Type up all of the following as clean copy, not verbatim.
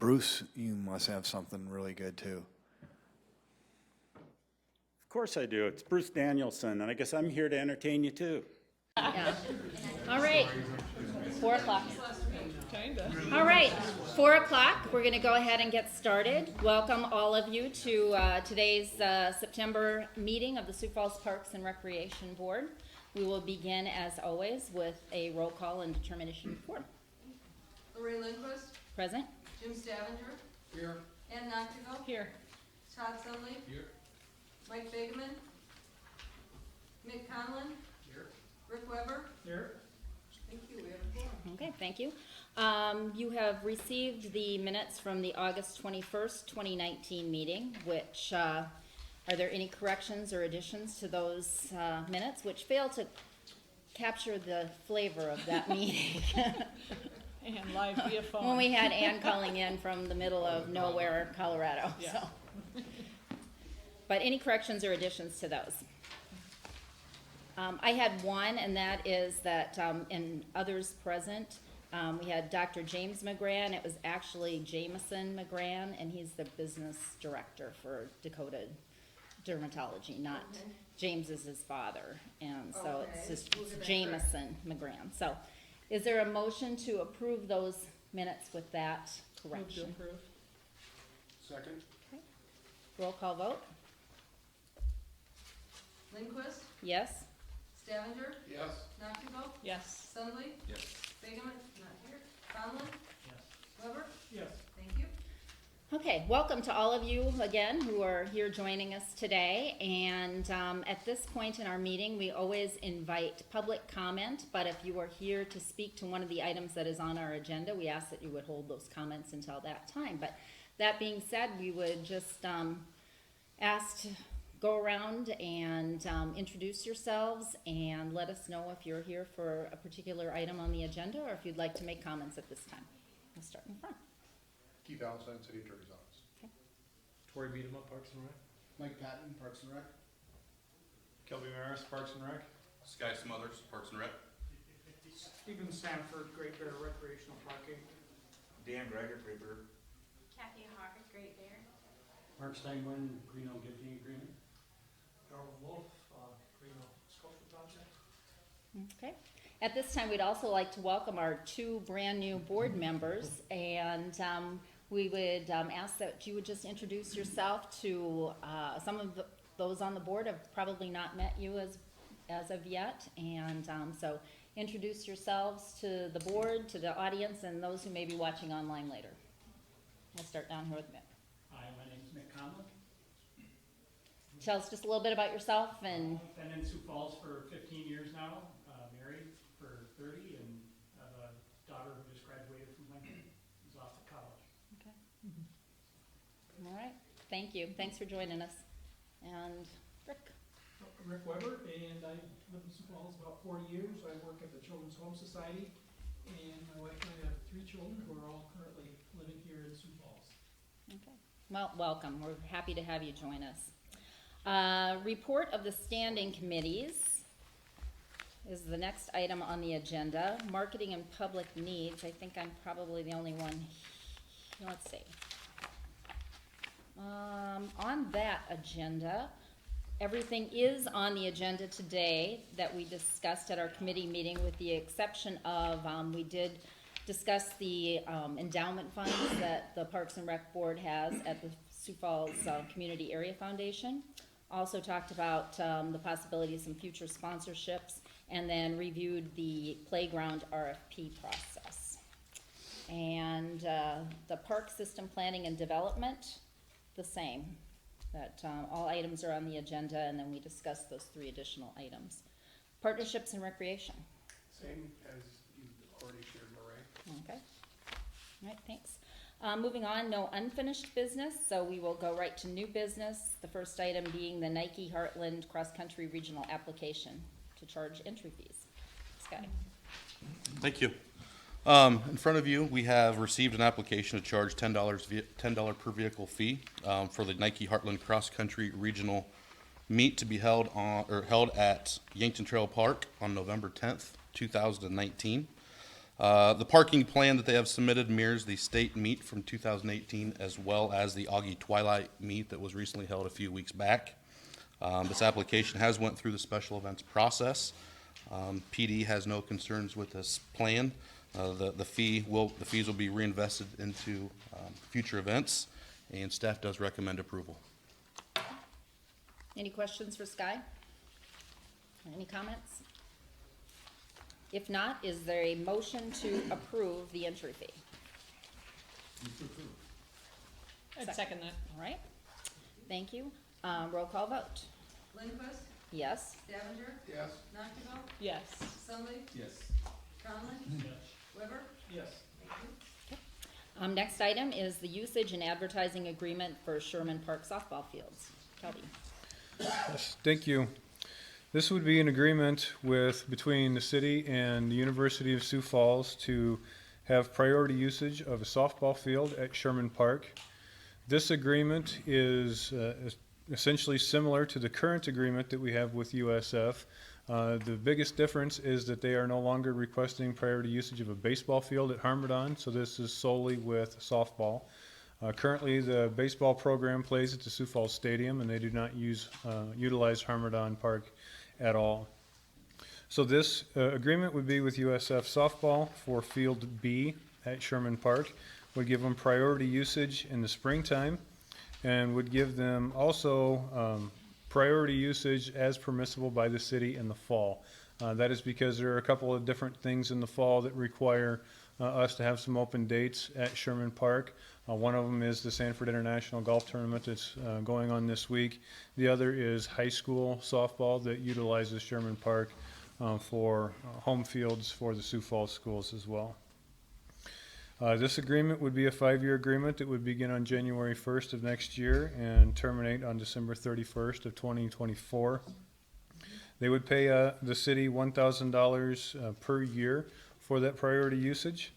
Bruce, you must have something really good too. Of course I do. It's Bruce Danielson, and I guess I'm here to entertain you too. Yeah. All right. 4 o'clock. Kinda. All right. 4 o'clock. We're going to go ahead and get started. Welcome all of you to today's September meeting of the Sioux Falls Parks and Recreation Board. We will begin, as always, with a roll call and determination of quorum. Lorraine Lindquist, Present. Jim Stavanger, Here. Ann Noctigal, Here. Todd Sunley, Here. Mike Begeman, Mick Conlon, Here. Rick Weber. Here. Thank you, we have a quorum. Okay, thank you. You have received the minutes from the August 21st, 2019 meeting, which, are there any corrections or additions to those minutes, which fail to capture the flavor of that meeting? And live via phone. When we had Ann calling in from the middle of nowhere, Colorado, Yeah. so. But any corrections or additions to those? I had one, and that is that, in others present, we had Dr. James McGran. It was actually Jameson McGran, and he's the business director for Dakota Dermatology, not James is his father. And so it's Okay. just We'll get that Jameson McGran. So is there a motion to approve those minutes with that Move to correction? approve. Second? Roll call vote? Lindquist, Yes? Stavanger, Yes. Noctigal, Yes. Sunley, Yes. Begeman, not here, Conlon, Yes. Weber. Yes. Thank you. Okay, welcome to all of you again who are here joining us today. And at this point in our meeting, we always invite public comment, but if you are here to speak to one of the items that is on our agenda, we ask that you would hold those comments until that time. But that being said, we would just ask to go around and introduce yourselves and let us know if you're here for a particular item on the agenda or if you'd like to make comments at this time. We'll start in front. Keith Allenstein, City Attorney's Office. Tori Beedema, Parks and Rec. Mike Patton, Parks and Rec. Kelby Maris, Parks and Rec. Sky Smothers, Parks and Rec. Stephen Sanford, Great Bear Recreational Parking. Dan Greger, Great Bear. Kathy Hawk, Great Bear. Mark Steinborn, Reno Gifting Agreement. Darrell Wolf, Reno Sculpture Project. Okay. At this time, we'd also like to welcome our two brand-new board members, and we would ask that you would just introduce yourself to some of those on the board have probably not met you as of yet, and so introduce yourselves to the board, to the audience, and those who may be watching online later. We'll start down here with Mick. Hi, my name is Mick Conlon. Tell us just a little bit about yourself and. Been in Sioux Falls for 15 years now, married for 30, and have a daughter who just graduated from Lincoln, who's off to college. Okay. All right. Thank you. Thanks for joining us. And Rick. Rick Weber, and I live in Sioux Falls about 40 years. I work at the Children's Home Society, and my wife and I have 3 children who are all currently living here in Sioux Falls. Okay. Well, welcome. We're happy to have you join us. Report of the standing committees is the next item on the agenda. Marketing and public needs. I think I'm probably the only one. Let's see. On that agenda, everything is on the agenda today that we discussed at our committee meeting, with the exception of we did discuss the endowment funds that the Parks and Rec Board has at the Sioux Falls Community Area Foundation. Also talked about the possibility of some future sponsorships, and then reviewed the playground RFP process. And the park system planning and development, the same. That all items are on the agenda, and then we discussed those 3 additional items. Partnerships and recreation. Same as you already shared, Lorraine. Okay. All right, thanks. Moving on, no unfinished business, so we will go right to new business. The first item being the Nike Heartland Cross Country Regional Application to charge entry fees. Sky. Thank you. In front of you, we have received an application to charge $10 per vehicle fee for the Nike Heartland Cross Country Regional Meet to be held at Yankton Trail Park on November 10th, 2019. The parking plan that they have submitted mirrors the state meet from 2018 as well as the Augie Twilight meet that was recently held a few weeks back. This application has went through the special events process. PD has no concerns with this plan. The fees will be reinvested into future events, and staff does recommend approval. Any questions for Sky? Any comments? If not, is there a motion to approve the entry fee? I'd second that. All right, thank you. Roll call vote. Lindquist, Yes? Stavinger, Yes. Knockteville, Yes. Sunday, Yes. Conlon, Weber. Yes. Thank you. Next item is the usage and advertising agreement for Sherman Park softball fields. Kelby. Yes, thank you. This would be an agreement between the city and the University of Sioux Falls to have priority usage of a softball field at Sherman Park. This agreement is essentially similar to the current agreement that we have with USF. The biggest difference is that they are no longer requesting priority usage of a baseball field at Harmadon, so this is solely with softball. Currently, the baseball program plays at the Sioux Falls Stadium, and they do not utilize Harmadon Park at all. So this agreement would be with USF softball for Field B at Sherman Park, would give them priority usage in the springtime, and would give them also priority usage as permissible by the city in the fall. That is because there are a couple of different things in the fall that require us to have some open dates at Sherman Park. One of them is the Sanford International Golf Tournament that's going on this week. The other is high school softball that utilizes Sherman Park for home fields for the Sioux Falls schools as well. This agreement would be a 5-year agreement that would begin on January 1st of next year and terminate on December 31st of 2024. They would pay the city $1,000 per year for that priority usage,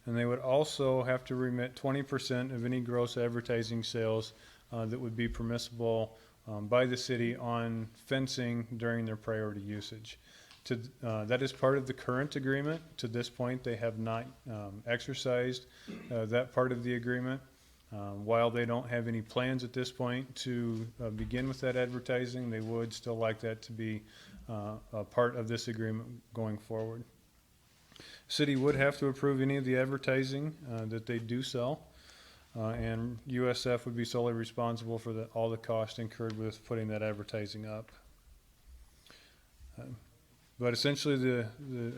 and they would also have to remit 20% of any gross advertising sales that would be permissible by the city on fencing during their priority usage. That is part of the current agreement. To this point, they have not exercised that part of the agreement. While they don't have any plans at this point to begin with that advertising, they would still like that to be a part of this agreement going forward. City would have to approve any of the advertising that they do sell, and USF would be solely responsible for all the cost incurred with putting that advertising up. But essentially the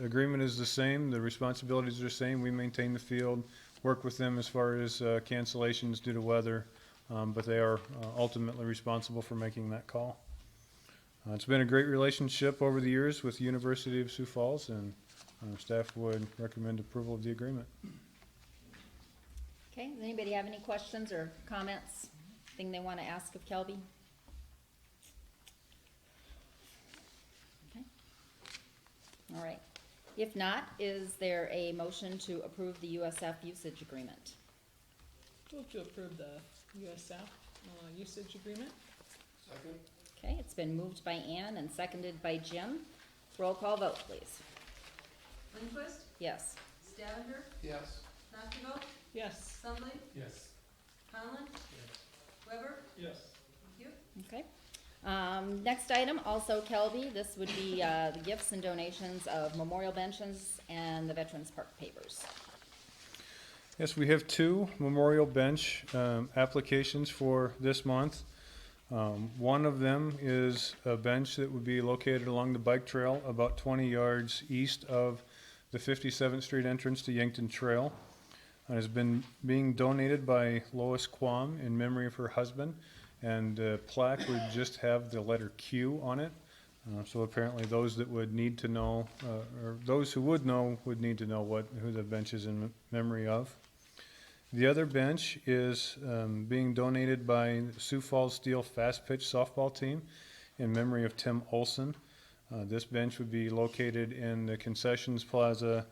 agreement is the same, the responsibilities are the same. We maintain the field, work with them as far as cancellations due to weather, but they are ultimately responsible for making that call. It's been a great relationship over the years with the University of Sioux Falls, and staff would recommend approval of the agreement. Okay, does anybody have any questions or comments? Thing they want to ask of Kelby? Okay. All right. If not, is there a motion to approve the USF usage agreement? Move to approve the USF usage agreement. Second? Okay, it's been moved by Ann and seconded by Jim. Roll call vote, please. Lindquist, Yes. Stavinger, Yes. Knockteville, Yes. Sunday, Yes. Conlon, Weber. Yes. Thank you. Okay. Next item, also Kelby, this would be the gifts and donations of memorial benches and the Veterans Park pavers. Yes, we have 2 memorial bench applications for this month. One of them is a bench that would be located along the bike trail about 20 yards east of the 57th Street entrance to Yankton Trail. It has been being donated by Lois Quam in memory of her husband, and the plaque would just have the letter Q on it. So apparently those that would need to know, or those who would know, would need to know who the bench is in memory of. The other bench is being donated by Sioux Falls Steel Fast Pitch Softball Team in memory of Tim Olson. This bench would be located in the concessions plaza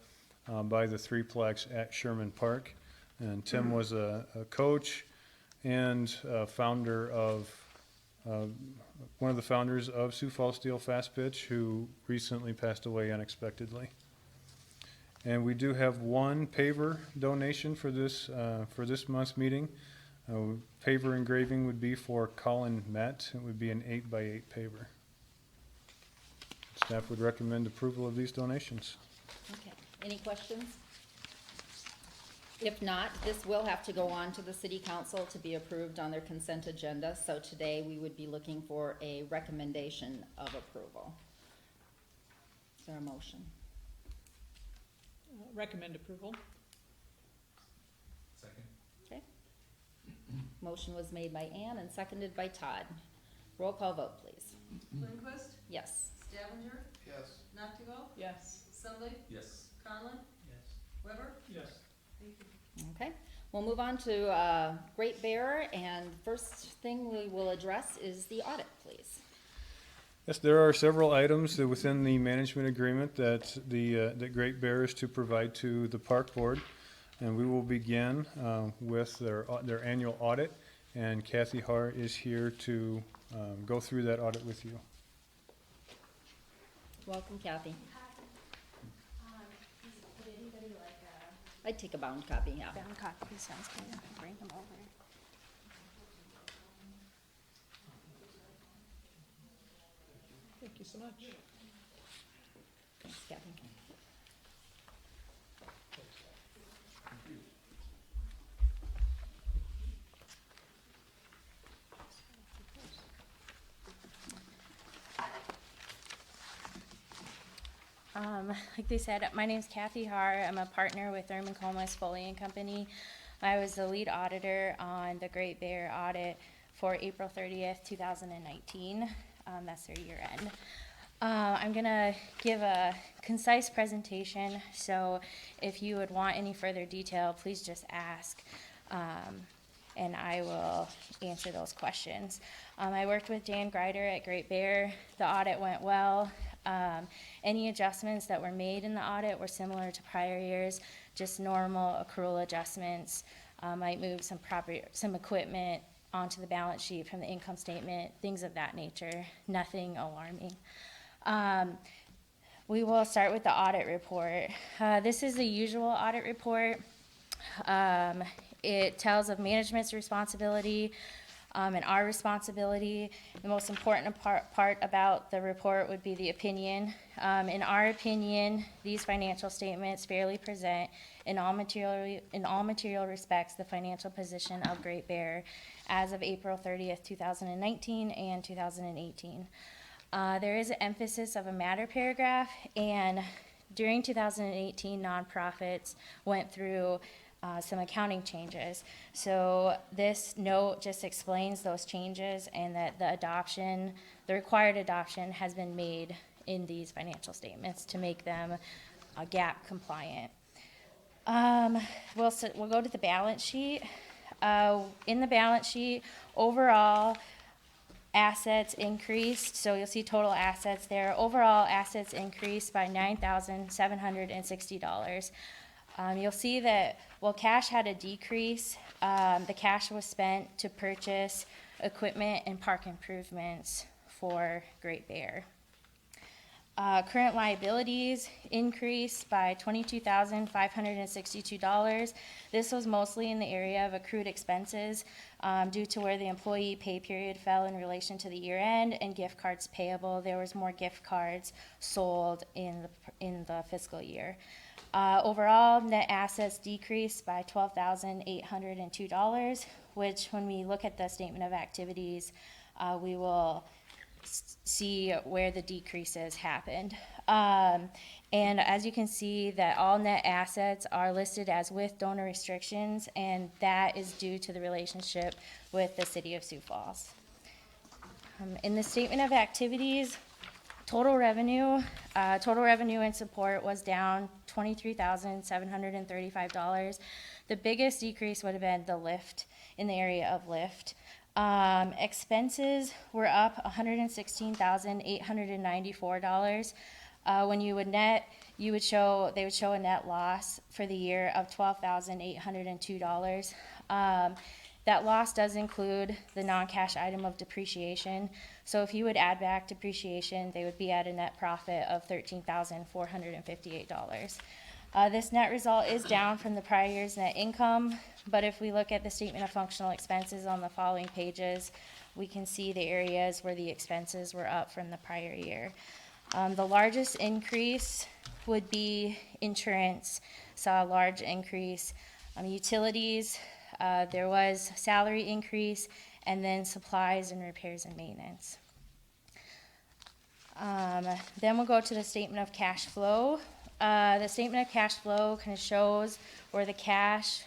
by the threeplex at Sherman Park. And Tim was a coach and founder of, one of the founders of Sioux Falls Steel Fast Pitch, who recently passed away unexpectedly. And we do have one paver donation for this month's meeting. Paver engraving would be for Colin Met. It would be an 8x8 paver. Staff would recommend approval of these donations. Okay, any questions? If not, this will have to go on to the city council to be approved on their consent agenda, so today we would be looking for a recommendation of approval. Is there a motion? Recommend approval. Second. Okay. Motion was made by Ann and seconded by Todd. Roll call vote, please. Lindquist, Yes. Stavinger, Yes. Noctigal, Yes. Assembly, Yes. Conlon, Yes. Weber. Yes. Thank you. Okay, we'll move on to Great Bear, and first thing we will address is the audit, please. Yes, there are several items that within the management agreement that that Great Bear is to provide to the park board. And we will begin with their annual audit, and Kathy Har is here to go through that audit with you. Welcome, Kathy. Would anybody like a I'd take a bound copy, yeah. bound copy? Sounds good. Bring them over. Thank you so much. Thanks, Kathy. Like they said, my name's Kathy Har. I'm a partner with Thurman Comas Foley and Company. I was the lead auditor on the Great Bear audit for April 30th, 2019. That's their year end. I'm gonna give a concise presentation, so if you would want any further detail, please just ask, and I will answer those questions. I worked with Dan Greider at Great Bear. The audit went well. Any adjustments that were made in the audit were similar to prior years, just normal accrual adjustments. Might move some equipment onto the balance sheet from the income statement, things of that nature, nothing alarming. We will start with the audit report. This is the usual audit report. It tells of management's responsibility and our responsibility. The most important part about the report would be the opinion. In our opinion, these financial statements fairly present in all material respects the financial position of Great Bear as of April 30th, 2019 and 2018. There is an emphasis of a matter paragraph, and during 2018, nonprofits went through some accounting changes. So this note just explains those changes and that the required adoption has been made in these financial statements to make them GAAP compliant. We'll go to the balance sheet. In the balance sheet, overall assets increased, so you'll see total assets there. Overall assets increased by $9,760. You'll see that while cash had a decrease, the cash was spent to purchase equipment and park improvements for Great Bear. Current liabilities increased by $22,562. This was mostly in the area of accrued expenses due to where the employee pay period fell in relation to the year end and gift cards payable. There was more gift cards sold in the fiscal year. Overall, net assets decreased by $12,802, which when we look at the statement of activities, we will see where the decreases happened. And as you can see that all net assets are listed as with donor restrictions, and that is due to the relationship with the city of Sioux Falls. In the statement of activities, total revenue and support was down $23,735. The biggest decrease would have been the lift, in the area of lift. Expenses were up $116,894. When you would net, they would show a net loss for the year of $12,802. That loss does include the non-cash item of depreciation. So if you would add back depreciation, they would be at a net profit of $13,458. This net result is down from the prior year's net income, but if we look at the statement of functional expenses on the following pages, we can see the areas where the expenses were up from the prior year. The largest increase would be insurance, saw a large increase. Utilities, there was salary increase, and then supplies and repairs and maintenance. Then we'll go to the statement of cash flow. The statement of cash flow kind of shows where the cash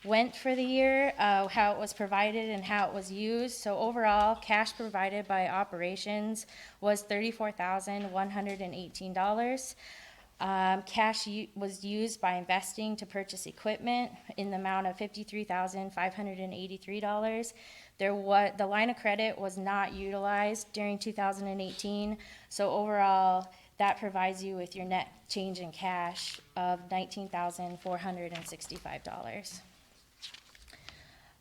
went for the year, how it was provided and how it was used. So overall, cash provided by operations was $34,118. Cash was used by investing to purchase equipment in the amount of $53,583. The line of credit was not utilized during 2018, so overall, that provides you with your net change in cash of $19,465.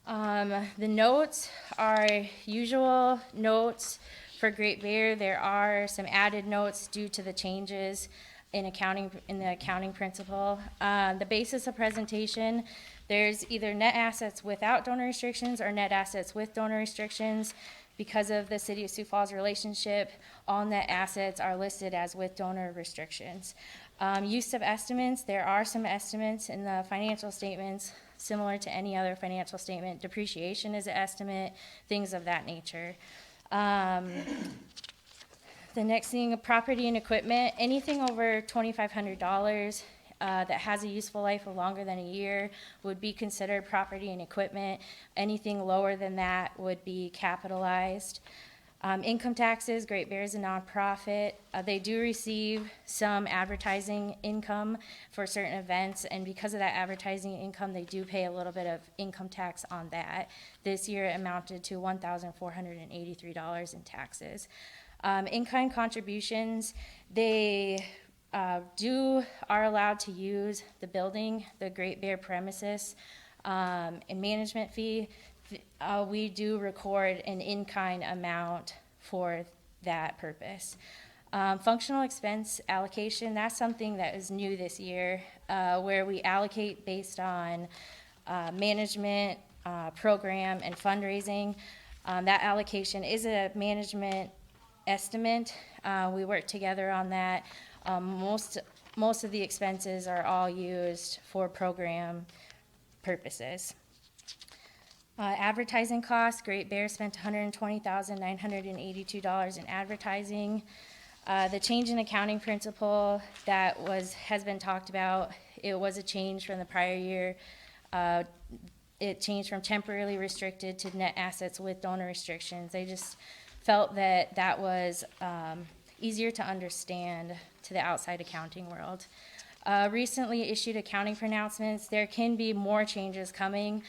The notes are usual notes for Great Bear. There are some added notes due to the changes in the accounting principle. The basis of presentation, there's either net assets without donor restrictions or net assets with donor restrictions. Because of the City of Sioux Falls relationship, all net assets are listed as with donor restrictions. Use of estimates, there are some estimates in the financial statements similar to any other financial statement. Depreciation is an estimate, things of that nature. The next thing, property and equipment, anything over $2,500 that has a useful life of longer than a year would be considered property and equipment. Anything lower than that would be capitalized. Income taxes, Great Bear is a nonprofit. They do receive some advertising income for certain events, and because of that advertising income, they do pay a little bit of income tax on that. This year it amounted to $1,483 in taxes. In-kind contributions, they are allowed to use the building, the Great Bear premises, and management fee. We do record an in-kind amount for that purpose. Functional expense allocation, that's something that is new this year, where we allocate based on management, program, and fundraising. That allocation is a management estimate. We work together on that. Most of the expenses are all used for program purposes. Advertising costs, Great Bear spent $120,982 in advertising. The change in accounting principle that has been talked about, it was a change from the prior year. It changed from temporarily restricted to net assets with donor restrictions. They just felt that was easier to understand to the outside accounting world. Recently issued accounting pronouncements, there can be more changes coming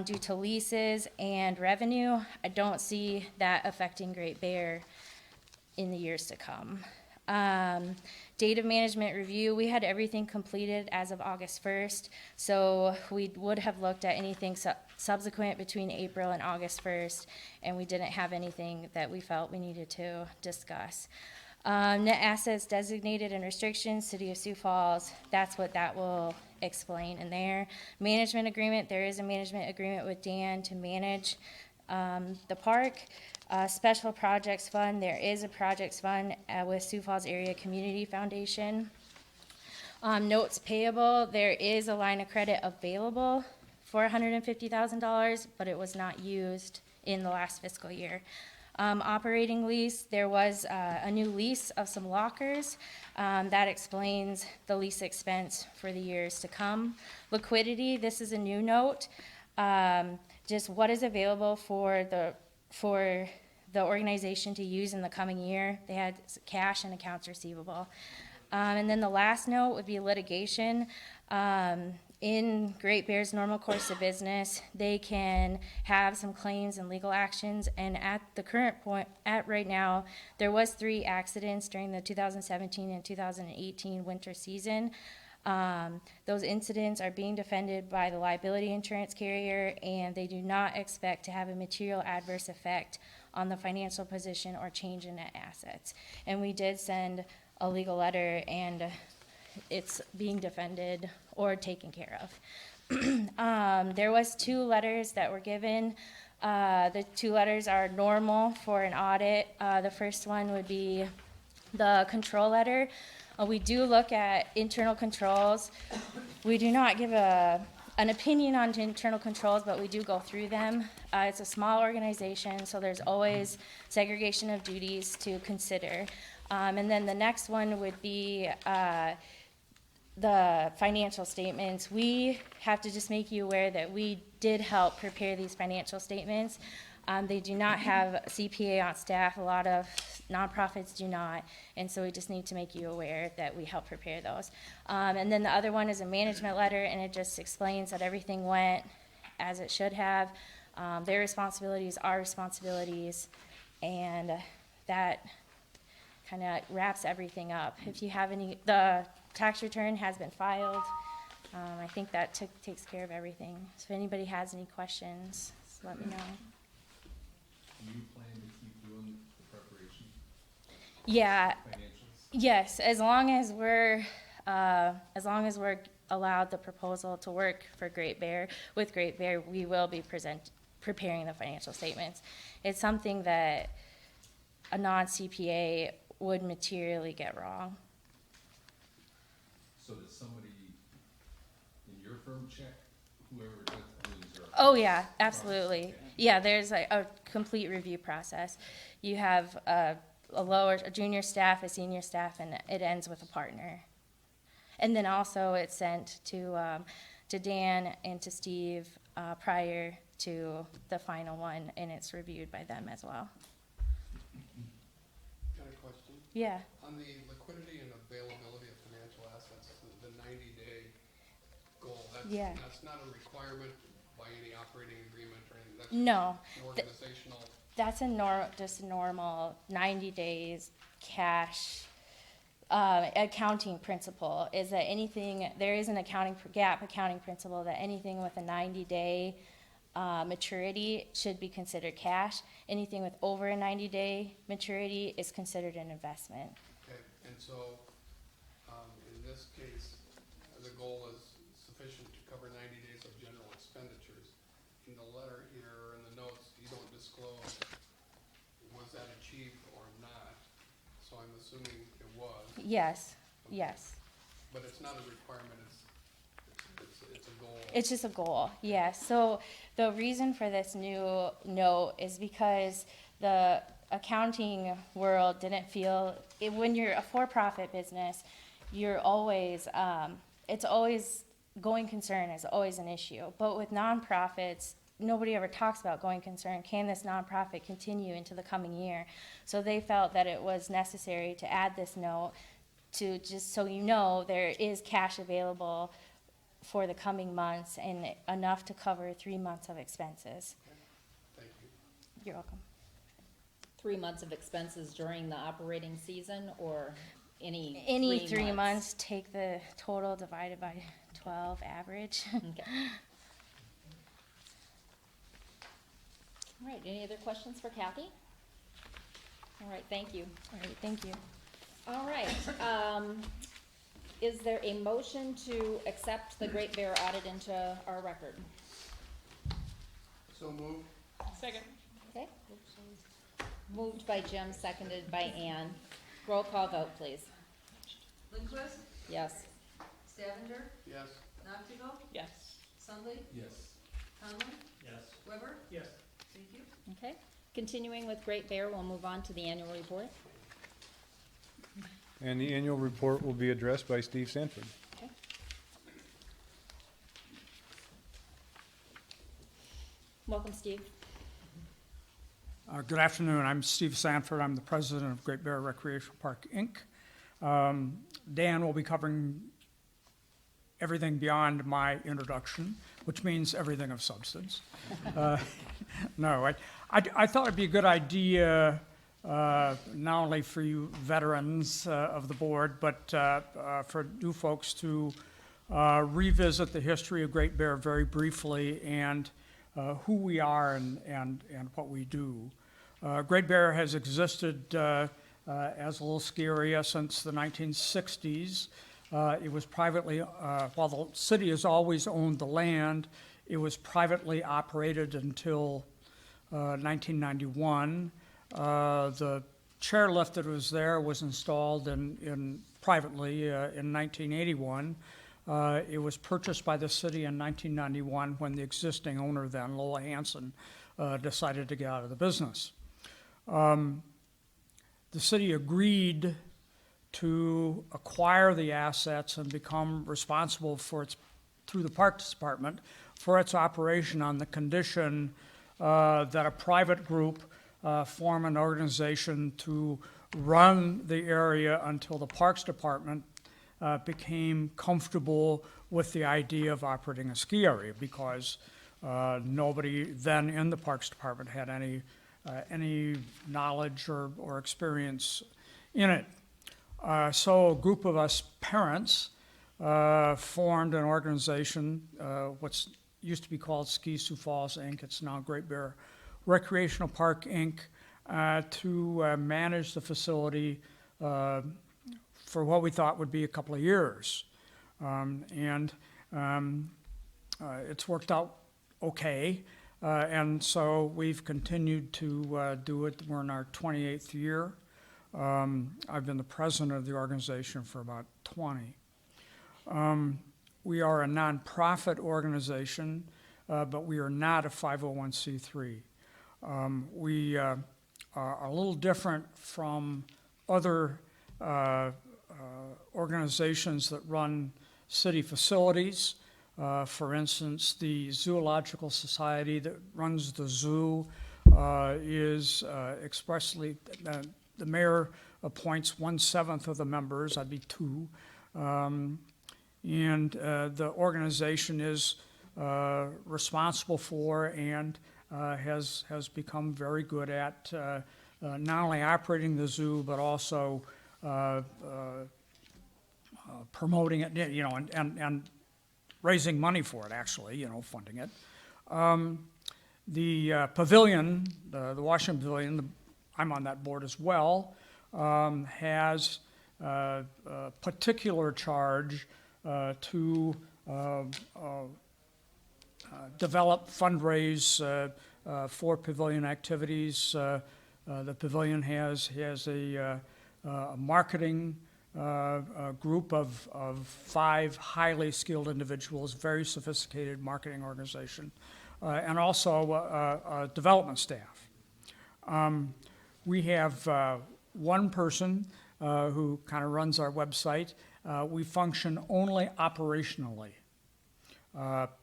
due to leases and revenue. I don't see that affecting Great Bear in the years to come. Data management review, we had everything completed as of August 1st, so we would have looked at anything subsequent between April and August 1st, and we didn't have anything that we felt we needed to discuss. Net assets designated and restrictions, City of Sioux Falls, that's what that will explain in there. Management agreement, there is a management agreement with Dan to manage the park. Special projects fund, there is a projects fund with Sioux Falls Area Community Foundation. Notes payable, there is a line of credit available for $150,000, but it was not used in the last fiscal year. Operating lease, there was a new lease of some lockers. That explains the lease expense for the years to come. Liquidity, this is a new note. Just what is available for the organization to use in the coming year. They had cash and accounts receivable. And then the last note would be litigation. In Great Bear's normal course of business, they can have some claims and legal actions, and at the current point, right now, there was 3 accidents during the 2017 and 2018 winter season. Those incidents are being defended by the liability insurance carrier, and they do not expect to have a material adverse effect on the financial position or change in net assets. And we did send a legal letter and it's being defended or taken care of. There was 2 letters that were given. The 2 letters are normal for an audit. The first one would be the control letter. We do look at internal controls. We do not give an opinion on internal controls, but we do go through them. It's a small organization, so there's always segregation of duties to consider. And then the next one would be the financial statements. We have to just make you aware that we did help prepare these financial statements. They do not have CPA on staff. A lot of nonprofits do not, and so we just need to make you aware that we help prepare those. And then the other one is a management letter, and it just explains that everything went as it should have. Their responsibilities, our responsibilities, and that kind of wraps everything up. If you have any, the tax return has been filed. I think that takes care of everything. So if anybody has any questions, just let me know. Do you plan to keep doing the preparation Yeah, financials? yes, as long as we're allowed the proposal to work for Great Bear, with Great Bear, we will be preparing the financial statements. It's something that a non-CPA would materially get wrong. So does somebody in your firm check whoever does? Oh, yeah, absolutely. Yeah, there's a complete review process. You have a junior staff, a senior staff, and it ends with a partner. And then also it's sent to Dan and to Steve prior to the final one, and it's reviewed by them as well. Got a question? Yeah. On the liquidity and availability of financial assets, the 90-day goal, Yeah. that's not a requirement by any operating agreement or anything? That's No. an organizational? That's just a normal 90 days cash accounting principle, is that there is an GAAP accounting principle that anything with a 90-day maturity should be considered cash. Anything with over a 90-day maturity is considered an investment. Okay, and so, in this case, the goal is sufficient to cover 90 days of general expenditures. In the letter here, in the notes, you don't disclose, was that achieved or not? So I'm assuming it was. Yes, yes. But it's not a requirement, it's a goal. It's just a goal, yes. So the reason for this new note is because the accounting world didn't feel, when you're a for-profit business, you're always, it's always, going concern is always an issue. But with nonprofits, nobody ever talks about going concern. Can this nonprofit continue into the coming year? So they felt that it was necessary to add this note to just so you know there is cash available for the coming months and enough to cover 3 months of expenses. Thank you. You're welcome. 3 months of expenses during the operating season, or any Any 3 months, take the total divided by 12 average. Okay. All right, any other questions for Kathy? All right, thank you. All right, thank you. All right, is there a motion to accept the Great Bear audit into our record? So moved. Second. Okay. Moved by Jim, seconded by Ann. Roll call vote, please. Lindquist, Yes. Stavinger, Yes. Noctigal, Yes. Sunday, Yes. Conlon, Yes. Weber. Yes. Thank you. Okay. Continuing with Great Bear, we'll move on to the annual report. And the annual report will be addressed by Steve Sanford. Okay. Welcome, Steve. Good afternoon. I'm Steve Sanford. I'm the president of Great Bear Recreational Park, Inc. Dan will be covering everything beyond my introduction, which means everything of substance. No, I thought it'd be a good idea, not only for you veterans of the board, but for new folks to revisit the history of Great Bear very briefly and who we are and what we do. Great Bear has existed as a little ski area since the 1960s. It was privately, while the city has always owned the land, it was privately operated until 1991. The chairlift that was there was installed privately in 1981. It was purchased by the city in 1991 when the existing owner then, Lola Hanson, decided to get out of the business. The city agreed to acquire the assets and become responsible for through the Parks Department, for its operation on the condition that a private group form an organization to run the area until the Parks Department became comfortable with the idea of operating a ski area, because nobody then in the Parks Department had any knowledge or experience in it. So a group of us parents formed an organization, what's used to be called Sioux Falls Inc. It's now Great Bear Recreational Park Inc. To manage the facility for what we thought would be a couple of years. It's worked out okay. And so we've continued to do it. We're in our 28th year. I've been the president of the organization for about 20. We are a nonprofit organization, but we are not a 501c3. We are a little different from other organizations that run city facilities. For instance, the Zoological Society that runs the zoo is expressly, the mayor appoints 1/7 of the members, I'd be 2. The organization is responsible for and has become very good at not only operating the zoo, but also promoting it, and raising money for it, actually, funding it. The pavilion, the Washington Pavilion, I'm on that board as well, has a particular charge to develop, fundraise for pavilion activities. The pavilion has a marketing group of 5 highly skilled individuals, very sophisticated marketing organization, and also a development staff. We have one person who kind of runs our website. We function only operationally.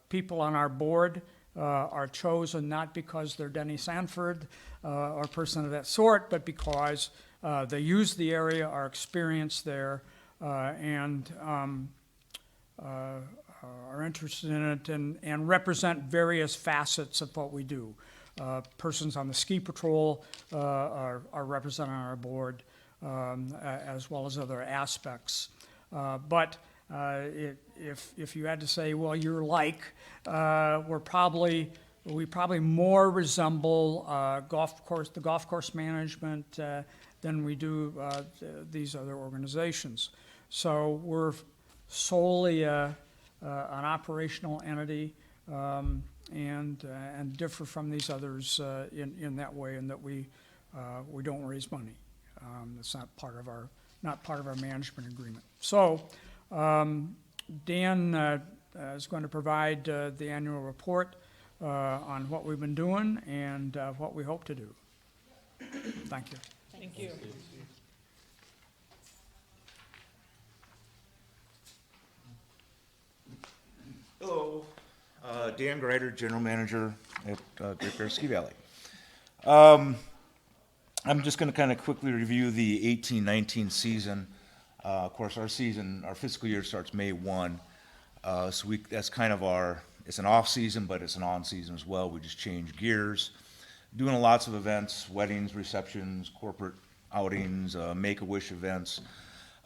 People on our board are chosen not because they're Denny Sanford or a person of that sort, but because they use the area, are experienced there, and are interested in it and represent various facets of what we do. Persons on the ski patrol are represented on our board, as well as other aspects. But if you had to say, well, you're like, we probably more resemble the golf course management than we do these other organizations. So we're solely an operational entity, and differ from these others in that way, in that we don't raise money. It's not part of our management agreement. So Dan is going to provide the annual report on what we've been doing and what we hope to do. Thank you. Thank you. Hello, Dan Greider, General Manager at Great Bear Ski Valley. I'm just going to kind of quickly review the 18-19 season. Of course, our fiscal year starts May 1. So that's kind of it's an off season, but it's an on season as well. We just change gears. Doing lots of events, weddings, receptions, corporate outings, Make-A-Wish events.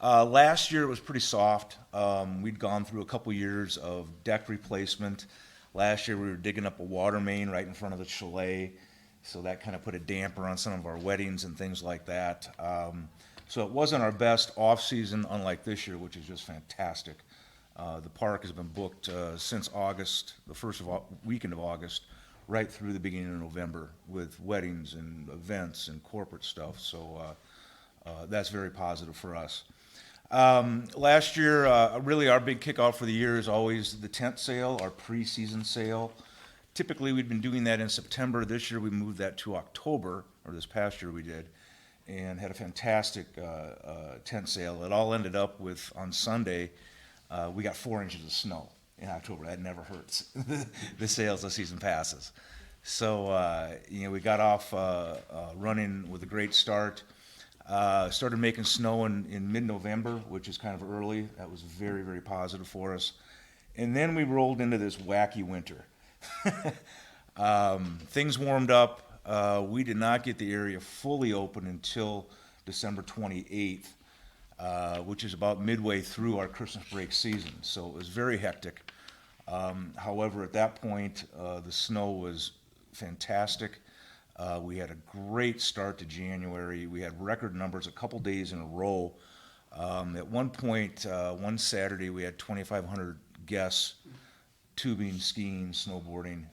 Last year it was pretty soft. We'd gone through a couple years of deck replacement. Last year we were digging up a water main right in front of the chalet, so that kind of put a damper on some of our weddings and things like that. So it wasn't our best off-season, unlike this year, which is just fantastic. The park has been booked since August, the first weekend of August, right through the beginning of November with weddings and events and corporate stuff. So that's very positive for us. Last year, really our big kickoff for the year is always the tent sale, our preseason sale. Typically, we'd been doing that in September. This year, we moved that to October, or this past year we did, and had a fantastic tent sale. It all ended up with, on Sunday, we got 4 inches of snow in October. That never hurts, the sales of season passes. So, we got off running with a great start. Started making snow in mid-November, which is kind of early. That was very, very positive for us. And then we rolled into this wacky winter. Things warmed up. We did not get the area fully open until December 28th, which is about midway through our Christmas break season. So it was very hectic. However, at that point, the snow was fantastic. We had a great start to January. We had record numbers a couple days in a row. At one point, one Saturday, we had 2,500 guests tubing, skiing, snowboarding.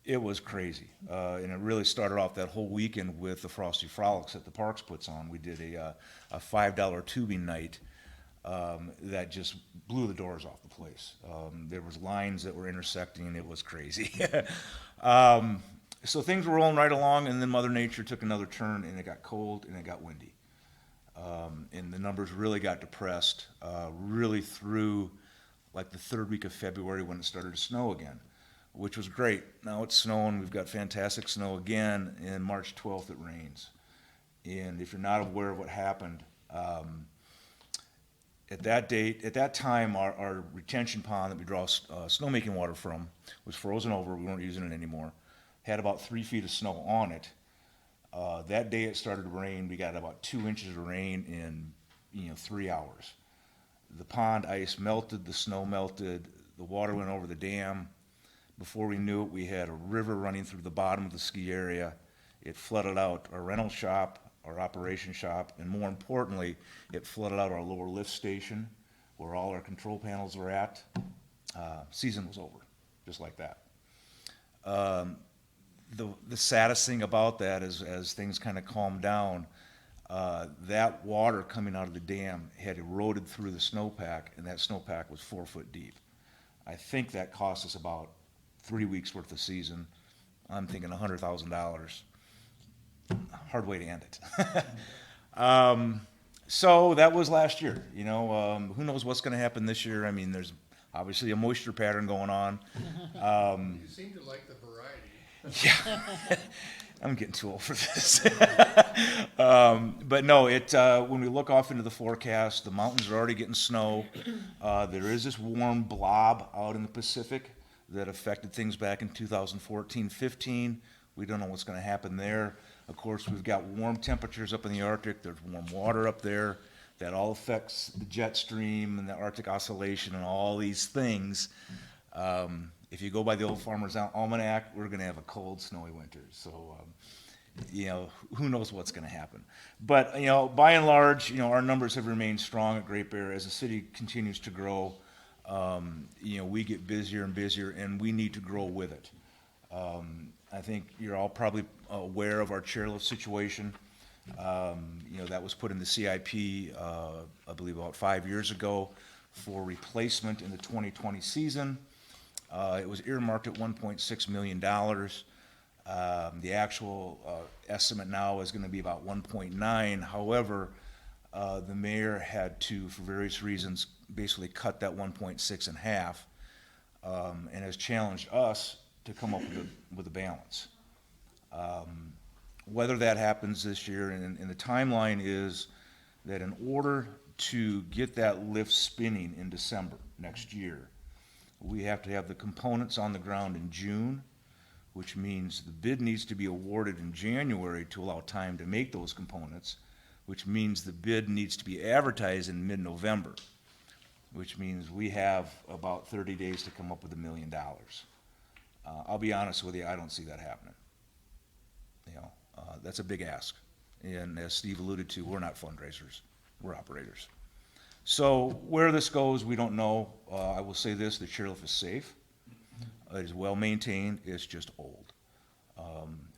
It was crazy. And it really started off that whole weekend with the Frosty Frolics that the Parks puts on. We did a $5 tubing night that just blew the doors off the place. There was lines that were intersecting, and it was crazy. So things were rolling right along, and then Mother Nature took another turn, and it got cold and it got windy. And the numbers really got depressed, really through like the third week of February when it started to snow again, which was great. Now it's snowing. We've got fantastic snow again, and March 12th it rains. And if you're not aware of what happened, at that time, our retention pond that we draw snowmaking water from was frozen over. We weren't using it anymore. Had about 3 feet of snow on it. That day it started to rain. We got about 2 inches of rain in 3 hours. The pond ice melted, the snow melted, the water went over the dam. Before we knew it, we had a river running through the bottom of the ski area. It flooded out our rental shop, our operation shop, and more importantly, it flooded out our lower lift station where all our control panels were at. Season was over, just like that. The saddest thing about that is, as things kind of calmed down, that water coming out of the dam had eroded through the snowpack, and that snowpack was 4 foot deep. I think that cost us about 3 weeks worth of season. I'm thinking $100,000. Hard way to end it. So that was last year. Who knows what's going to happen this year? I mean, there's obviously a moisture pattern going on. You seem to like the variety. Yeah, I'm getting too old for this. But no, when we look off into the forecast, the mountains are already getting snow. There is this warm blob out in the Pacific that affected things back in 2014-15. We don't know what's going to happen there. Of course, we've got warm temperatures up in the Arctic. There's warm water up there. That all affects the jet stream and the Arctic Oscillation and all these things. If you go by the Old Farmer's Almanac, we're going to have a cold, snowy winter. So, who knows what's going to happen. But, by and large, our numbers have remained strong at Great Bear. As the city continues to grow, we get busier and busier, and we need to grow with it. I think you're all probably aware of our chairlift situation. That was put in the CIP, I believe about 5 years ago for replacement in the 2020 season. It was earmarked at $1.6 million. The actual estimate now is going to be about 1.9. However, the mayor had to, for various reasons, basically cut that 1.6 in half, and has challenged us to come up with a balance. Whether that happens this year, and the timeline is that in order to get that lift spinning in December next year, we have to have the components on the ground in June, which means the bid needs to be awarded in January to allow time to make those components, which means the bid needs to be advertised in mid-November, which means we have about 30 days to come up with $1 million. I'll be honest with you, I don't see that happening. That's a big ask. And as Steve alluded to, we're not fundraisers, we're operators. So where this goes, we don't know. I will say this, the chairlift is safe. It is well maintained, it's just old.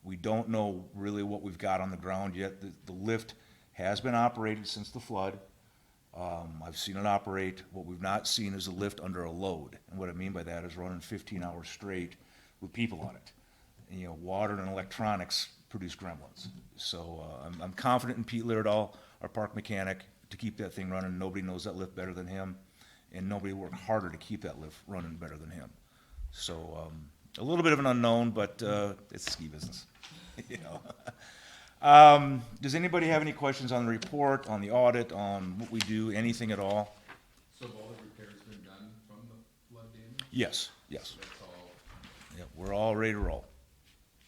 We don't know really what we've got on the ground yet. The lift has been operated since the flood. I've seen it operate. What we've not seen is a lift under a load. And what I mean by that is running 15 hours straight with people on it. And, water and electronics produce gremlins. So I'm confident in Pete Lirdall, our park mechanic, to keep that thing running. Nobody knows that lift better than him, and nobody worked harder to keep that lift running better than him. So a little bit of an unknown, but it's ski business. Does anybody have any questions on the report, on the audit, on what we do, anything at all? So have all the repairs been done from the flood damage? Yes. So that's all, Yeah, we're all ready to roll.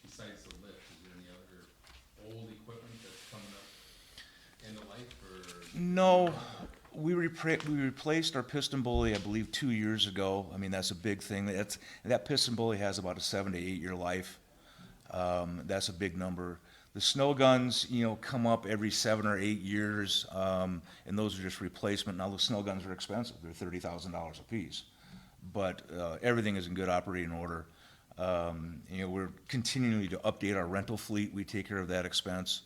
besides the lift, is there any other old equipment that's coming up end of life, or? No, we replaced our piston bully, I believe, 2 years ago. I mean, that's a big thing. That piston bully has about a 7 to 8 year life. That's a big number. The snow guns, come up every 7 or 8 years, and those are just replacement. Now, the snow guns are expensive. They're $30,000 a piece. But everything is in good operating order. We're continuing to update our rental fleet. We take care of that expense.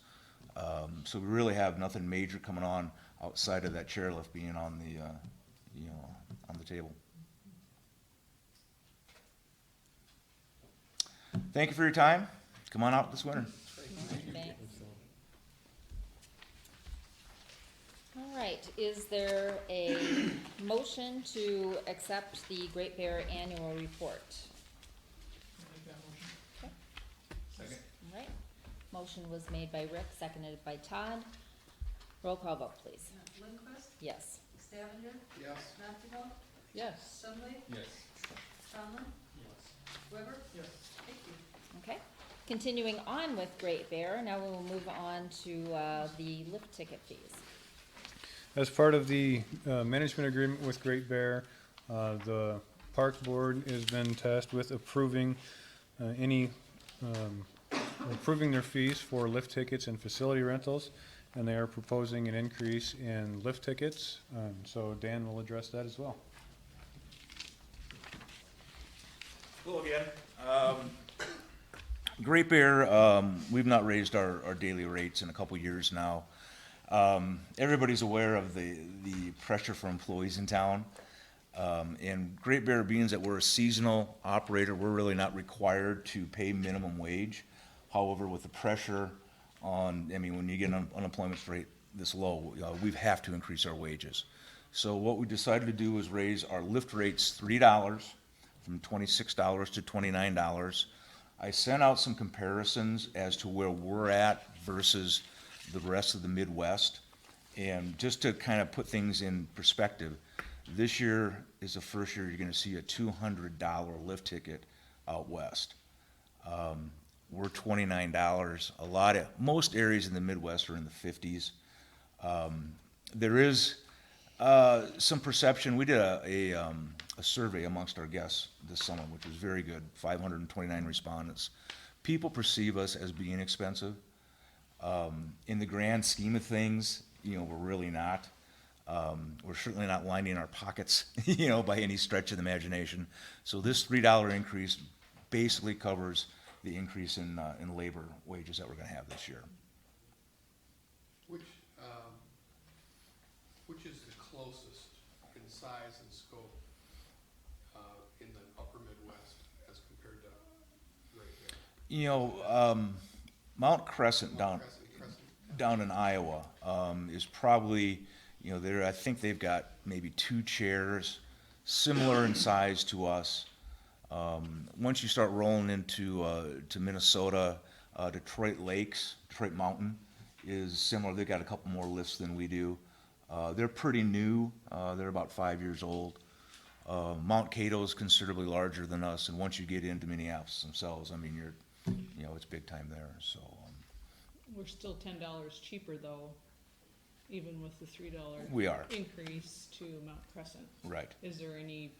So we really have nothing major coming on outside of that chairlift being on the table. Thank you for your time. Come on out this winter. Thanks. All right, is there a motion to accept the Great Bear Annual Report? I'll make that motion. Second. All right, motion was made by Rick, seconded by Todd. Roll call vote, please. Lindquist, Yes. Stavinger, Yes. Montigo, Yes. Sudley, Yes. Conlon, Weber. Yes. Thank you. Okay. Continuing on with Great Bear, now we will move on to the lift ticket fees. As part of the management agreement with Great Bear, the park board has been tasked with approving approving their fees for lift tickets and facility rentals, and they are proposing an increase in lift tickets. So Dan will address that as well. Hello again. Great Bear, we've not raised our daily rates in a couple years now. Everybody's aware of the pressure for employees in town. And Great Bear, being that we're a seasonal operator, we're really not required to pay minimum wage. However, with the pressure on, when you get an unemployment rate this low, we have to increase our wages. So what we decided to do is raise our lift rates $3 from $26 to $29. I sent out some comparisons as to where we're at versus the rest of the Midwest. And just to kind of put things in perspective, this year is the first year you're going to see a $200 lift ticket out west. We're $29. Most areas in the Midwest are in the 50s. There is some perception. We did a survey amongst our guests this summer, which was very good, 529 respondents. People perceive us as being expensive. In the grand scheme of things, we're really not. We're certainly not lining our pockets, by any stretch of the imagination. So this $3 increase basically covers the increase in labor wages that we're going to have this year. Which is the closest in size and scope in the upper Midwest as compared to Great Bear? Mount Crescent down in Iowa is probably, I think they've got maybe 2 chairs, similar in size to us. Once you start rolling into to Minnesota, Detroit Mountain is similar. They've got a couple more lifts than we do. They're pretty new. They're about 5 years old. Mount Cato is considerably larger than us, and once you get into Minneapolis themselves, it's big time there. So We're still $10 cheaper though, even with the $3 we are increase to Mount Crescent. right. Is there any,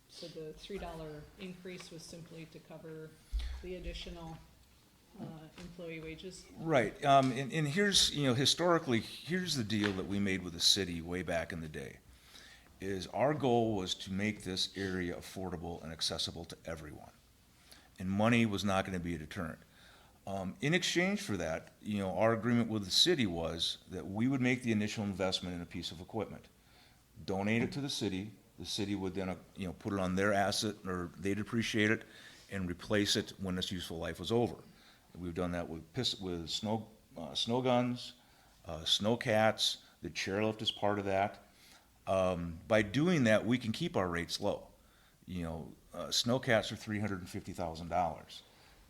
so the $3 increase was simply to cover the additional employee wages. Right, and here's, historically, here's the deal that we made with the city way back in the day, is our goal was to make this area affordable and accessible to everyone. And money was not gonna be a deterrent. In exchange for that, our agreement with the city was that we would make the initial investment in a piece of equipment, donate it to the city would then, put it on their asset, or they'd depreciate it and replace it when its useful life was over. We've done that with snow guns, snow cats, the chairlift is part of that. By doing that, we can keep our rates low. Snow cats are $350,000.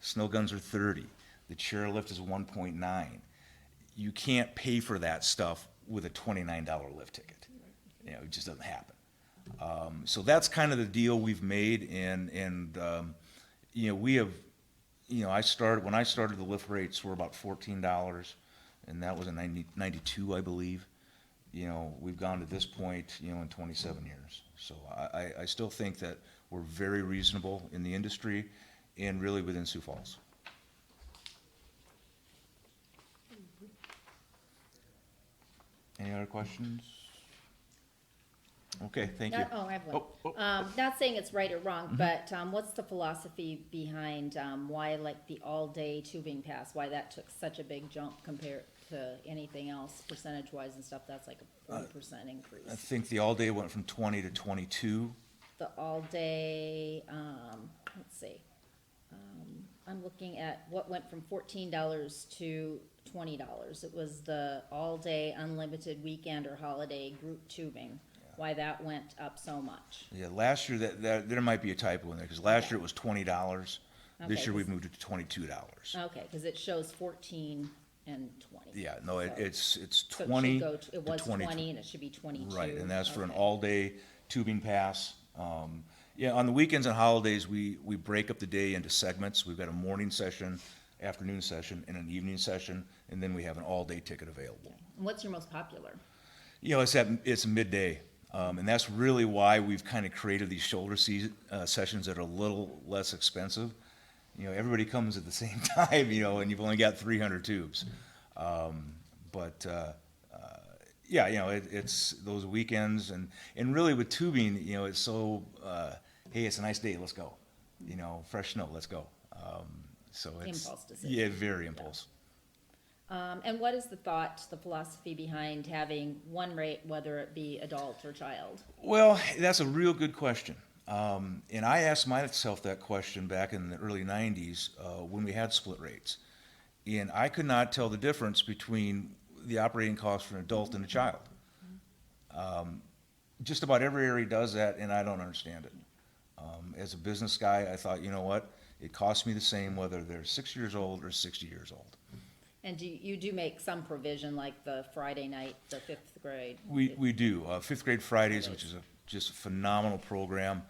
Snow guns are 30. The chairlift is 1.9. You can't pay for that stuff with a $29 lift ticket. It just doesn't happen. So that's kind of the deal we've made, and we have, when I started, the lift rates were about $14, and that was in 92, I believe. We've gone to this point, in 27 years. So I still think that we're very reasonable in the industry and really within Sioux Falls. Any other questions? Okay, thank you. I have one. Not saying it's right or wrong, but what's the philosophy behind why, like, the all-day tubing pass, why that took such a big jump compared to anything else, percentage-wise and stuff? That's like a 40% increase. I think the all-day went from 20 to 22. The all-day, let's see. I'm looking at what went from $14 to $20. It was the all-day unlimited weekend or holiday group tubing. Why that went up so much. Yeah, last year, that there might be a typo in there, because last year it was $20. This Okay, year we've moved it to $22. Okay, because it shows 14 and 20. Yeah, no, it's So 20 it should go to, it to was 22. 20 and it should be 22. Right, and that's for an Okay. all-day tubing pass. Yeah, on the weekends and holidays, we break up the day into segments. We've got a morning session, afternoon session, and an evening session, and then we have an all-day ticket available. And what's your most popular? It's midday. And that's really why we've kind of created these shoulder sessions that are a little less expensive. Everybody comes at the same time, and you've only got 300 tubes. It's those weekends, and really with tubing, it's so, hey, it's a nice day, let's go. Fresh snow, let's go. So it's. Impulse decision. Yeah, very impulse. And what is the thought, the philosophy behind having one rate, whether it be adult or child? Well, that's a real good question. And I asked myself that question back in the early 90s when we had split rates. And I could not tell the difference between the operating cost for an adult and a child. Just about every area does that, and I don't understand it. As a business guy, I thought, you know what? It costs me the same whether they're 6 years old or 60 years old. And you do make some provision, like the Friday night, the 5th grade? We do. 5th grade Fridays, which is just a phenomenal program.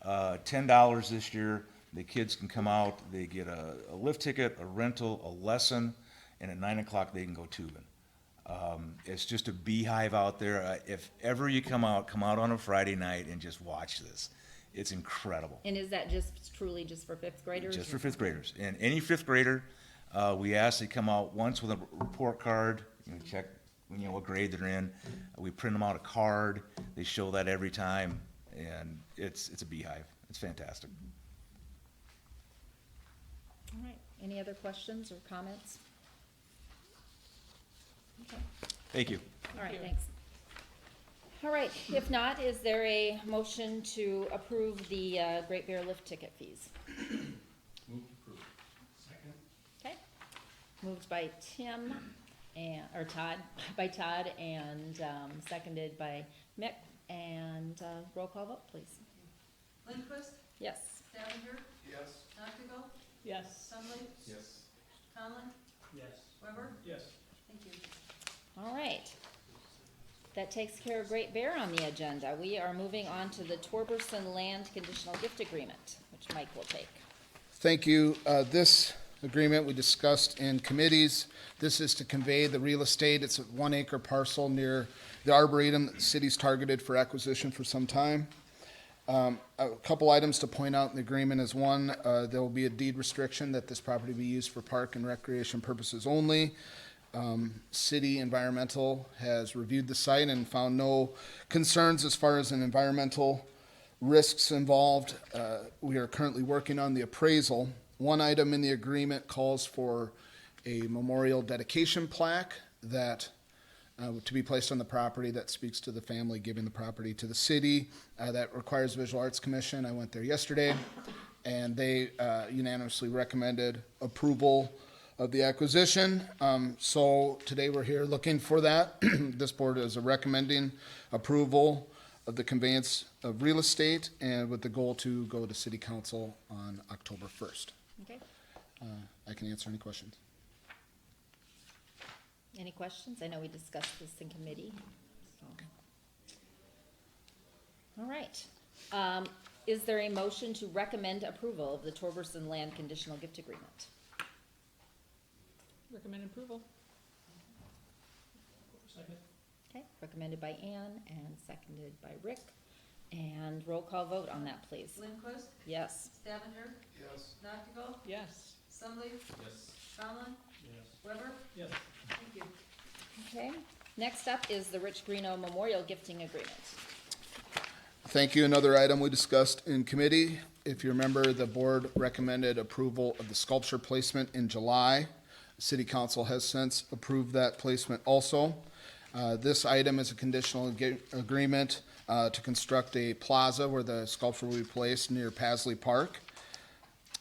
$10 this year. The kids can come out, they get a lift ticket, a rental, a lesson, and at 9 o'clock they can go tubing. It's just a beehive out there. If ever you come out on a Friday night and just watch this. It's incredible. And is that truly just for 5th graders? Just for 5th graders. And any 5th grader, we ask they come out once with a report card, check what grade they're in. We print them out a card. They show that every time, and it's a beehive. It's fantastic. All right. Any other questions or comments? Okay. Thank you. All right, thanks. All right, if not, is there a motion to approve the Great Bear lift ticket fees? Move to approve. Second. Okay. Moved by Tim, or Todd, and seconded by Mick. And roll call vote, please. Lindquist, Yes. Stavanger, Yes. Knockigal, Yes. Sunley, Yes. Conlon, Yes. Weber. Yes. Thank you. All right. That takes care of Great Bear on the agenda. We are moving on to the Torberson Land Conditional Gift Agreement, which Mike will take. Thank you. This agreement we discussed in committees. This is to convey the real estate. It's a 1 acre parcel near the Arboretum that the city's targeted for acquisition for some time. A couple items to point out in the agreement is one, there will be a deed restriction that this property be used for park and recreation purposes only. City Environmental has reviewed the site and found no concerns as far as an environmental risks involved. We are currently working on the appraisal. One item in the agreement calls for a memorial dedication plaque that to be placed on the property that speaks to the family giving the property to the city. That requires Visual Arts Commission. I went there yesterday, and they unanimously recommended approval of the acquisition. So today we're here looking for that. This board is recommending approval of the conveyance of real estate, and with the goal to go to city council on October 1st. Okay. I can answer any questions. Any questions? I know we discussed this in committee. So. All right. Is there a motion to recommend approval of the Torberson Land Conditional Gift Agreement? Recommend approval. Second. Okay, recommended by Ann and seconded by Rick. And roll call vote on that, please. Lindquist, Yes. Stavinger, Yes. Knockigal, Yes. Sumley, Yes. Conlon, Yes. Weber. Yes. Thank you. Okay. Next up is the Rich Greeno Memorial Gifting Agreement. Thank you. Another item we discussed in committee. If you remember, the board recommended approval of the sculpture placement in July. City Council has since approved that placement also. This item is a conditional agreement to construct a plaza where the sculpture will be placed near Paisley Park.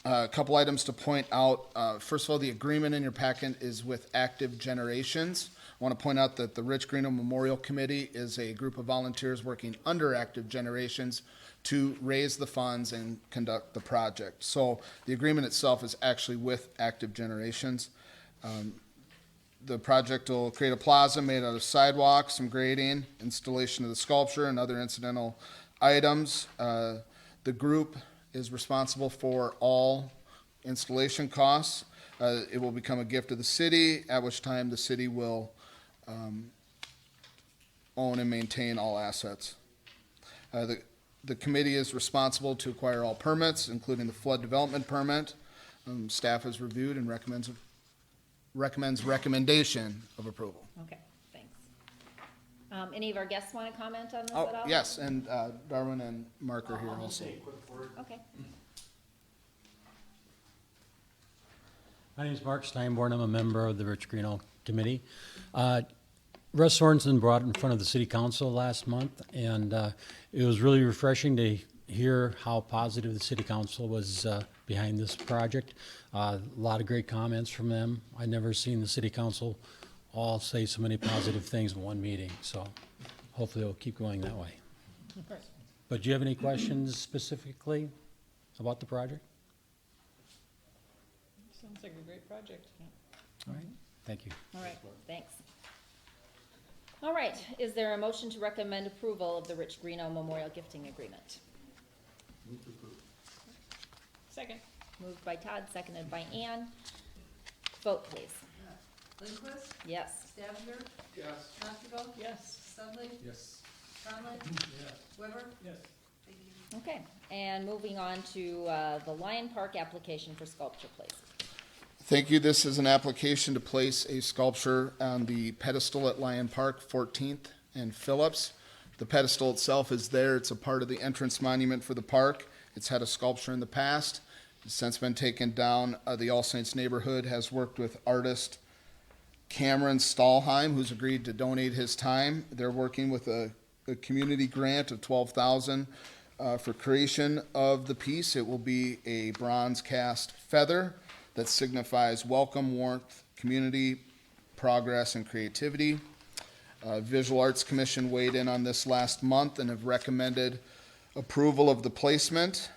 A couple items to point out. First of all, the agreement in your packet is with Active Generations. I want to point out that the Rich Greeno Memorial Committee is a group of volunteers working under Active Generations to raise the funds and conduct the project. So the agreement itself is actually with Active Generations. The project will create a plaza made out of sidewalks, some grading, installation of the sculpture, and other incidental items. The group is responsible for all installation costs. It will become a gift to the city, at which time the city will own and maintain all assets. The committee is responsible to acquire all permits, including the flood development permit. Staff has reviewed and recommends recommendation of approval. Okay, thanks. Any of our guests want to comment on this at Oh, all? yes, and Darwin and Mark are here I'll also. say a quick word. Okay. My name is Mark Steinborn. I'm a member of the Rich Greeno Committee. Russ Sorensen brought it in front of the City Council last month, and it was really refreshing to hear how positive the City Council was behind this project. A lot of great comments from them. I've never seen the City Council all say so many positive things in one meeting, so hopefully it'll keep going that way. But do you have any questions specifically about the project? Sounds like a great project. All right, thank you. All right, thanks. All right, is there a motion to recommend approval of the Rich Greeno Memorial Gifting Agreement? Move to approve. Second. Moved by Todd, seconded by Ann. Vote, please. Lindquist, Yes. Stavinger, Yes. Knockigal, Yes. Sumley, Yes. Conlon, Weber. Yes. Thank you. Okay, and moving on to the Lion Park application for sculpture placement. Thank you. This is an application to place a sculpture on the pedestal at Lion Park, 14th and Phillips. The pedestal itself is there. It's a part of the entrance monument for the park. It's had a sculpture in the past. It's since been taken down. The All Saints neighborhood has worked with artist Cameron Stahlheim, who's agreed to donate his time. They're working with a community grant of $12,000 for creation of the piece. It will be a bronze cast feather that signifies welcome, warmth, community, progress, and creativity. Visual Arts Commission weighed in on this last month and have recommended approval of the placement.